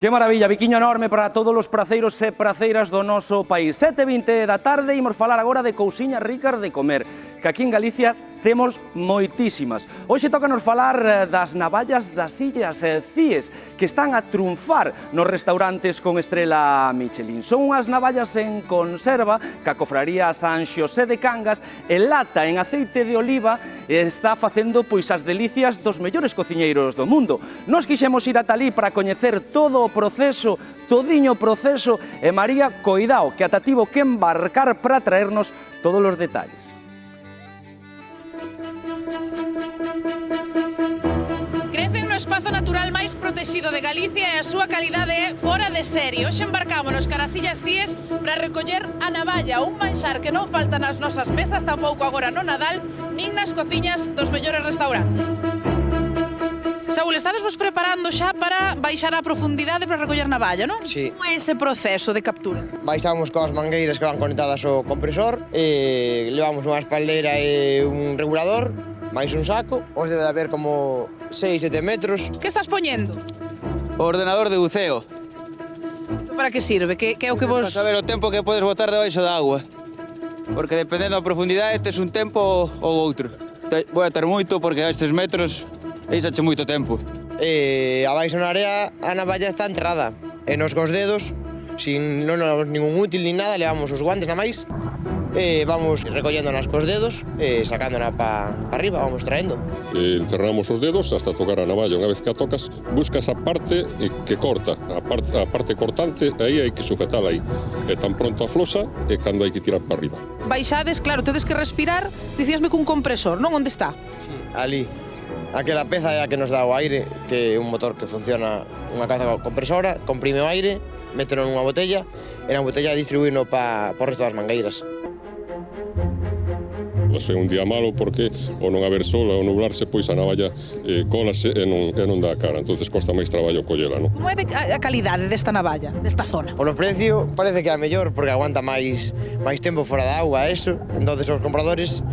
Que maravilla, biquiño enorme para todos os praceiros e praceiras do noso país. 7:20 da tarde, imos falar agora de cousiñas ricas de comer, que aquí en Galicia temos moitísimas. Hoxe tócanos falar das navallas das Illas Cíes, que están a triunfar nos restaurantes con estrela Michelin. Son unhas navallas en conserva que a cofraría San Xosé de Cangas enlata en aceite de oliva e está facendo pois as delicias dos mellores cociñeiros do mundo. Nos quixemos ir ata ali para coñecer todo o proceso, todiño proceso, e María, coidao, que ata tivo que embarcar para traernos todos os detalles. Crecen no espazo natural máis protegido de Galicia e a súa calidade é fora de serie. Hoxe embarcámonos cara as Illas Cíes para recoller a navalla, un manxar que non falta nas nosas mesas, tampouco agora no Nadal, nin nas cociñas dos mellores restaurantes. Saúl, estades vos preparando xa para baixar a profundidade para recoller navalla, non? Sí. Como é ese proceso de captura? Baixamos coas mangueiras que van conectadas ao compresor e levamos unha espaldeira e un regulador, máis un saco, onde debe haber como 6-7 metros. Que estás poñendo? O ordenador de buceo. Isto para que sirve? Que é o que vos... Para saber o tempo que podes botar debaixo da agua. Porque dependendo da profundidade tes un tempo ou outro. Vou a ter moito porque a estes metros deixache moito tempo. E abaixo na área a navalla está enterrada. E nos cos dedos, sin non levamos ningún útil ni nada, levamos os guantes na máis e vamos recolléndonas cos dedos e sacándola para arriba, vamos traendo. Encerramos os dedos hasta tocar a navalla. Unha vez que a tocas, buscas a parte que corta, a parte cortante, aí hai que sujetala aí. E tan pronto aflosa e cando hai que tirar para arriba. Baixades, claro, tedes que respirar, dicíasme cun compresor, non? Onde está? Sí, ali. Aquela peza é a que nos dá o aire, que é un motor que funciona unha cabeza compresora, comprime o aire, méteno nunha botella e na botella distribuíno para o resto das mangueiras. É un día malo porque ao non haber sol ou nublarse, pois a navalla colase e non dá a cara, entonces costa máis traballo collela, non? Como é a calidade desta navalla, desta zona? Polo precio parece que é a mellor porque aguanta máis tempo fora da auga, eso, entonces os compradores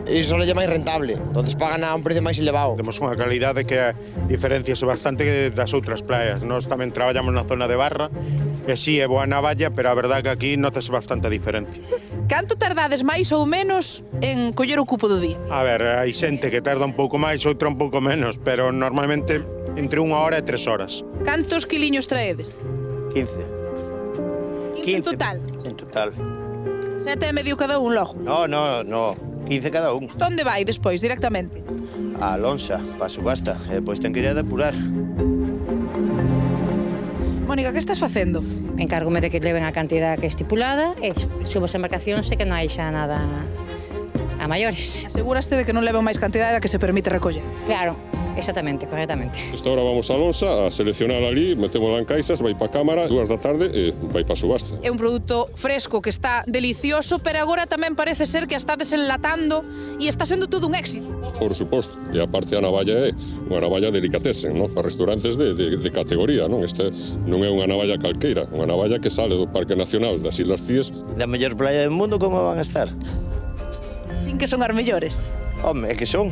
iso é máis rentable, entonces pagan a un precio máis elevado. Temos unha calidade que diferenciase bastante das outras praias. Nós tamén traballamos na zona de Barra e si é boa navalla, pero a verdade que aquí notase bastante diferencia. Canto tardades máis ou menos en coller o cupo do día? A ver, hai xente que tarda un pouco máis, outra un pouco menos, pero normalmente entre 1 hora e 3 horas. Cantos quiliños traedes? 15. 15 en total? En total. 7 e medio cada un logo? No. 15 cada un. Onde vai despois, directamente? A lonxa, pa subasta. E depois ten que ir a depurar. Mónica, que estás facendo? Encárgome de que leven a cantidad que é estipulada e subo as embarcacións e que non hai xa nada a maiores. Aseguraste de que non levan máis cantidade da que se permite recoller. Claro, exactamente, correctamente. Esta hora vamos a lonxa a seleccionar ali, metémola en caixas, vai para a cámara, 2 da tarde e vai para a subasta. É un produto fresco que está delicioso, pero agora tamén parece ser que a estades enlatando e está sendo todo un éxito. Por suposto, e aparte a navalla é unha navalla delicatessen, non? Para restaurantes de categoría, non? Esta non é unha navalla calqueira, unha navalla que sale do Parque Nacional das Illas Cíes. Da mellor playa do mundo, como van a estar? Din que son as mellores. Home, é que son.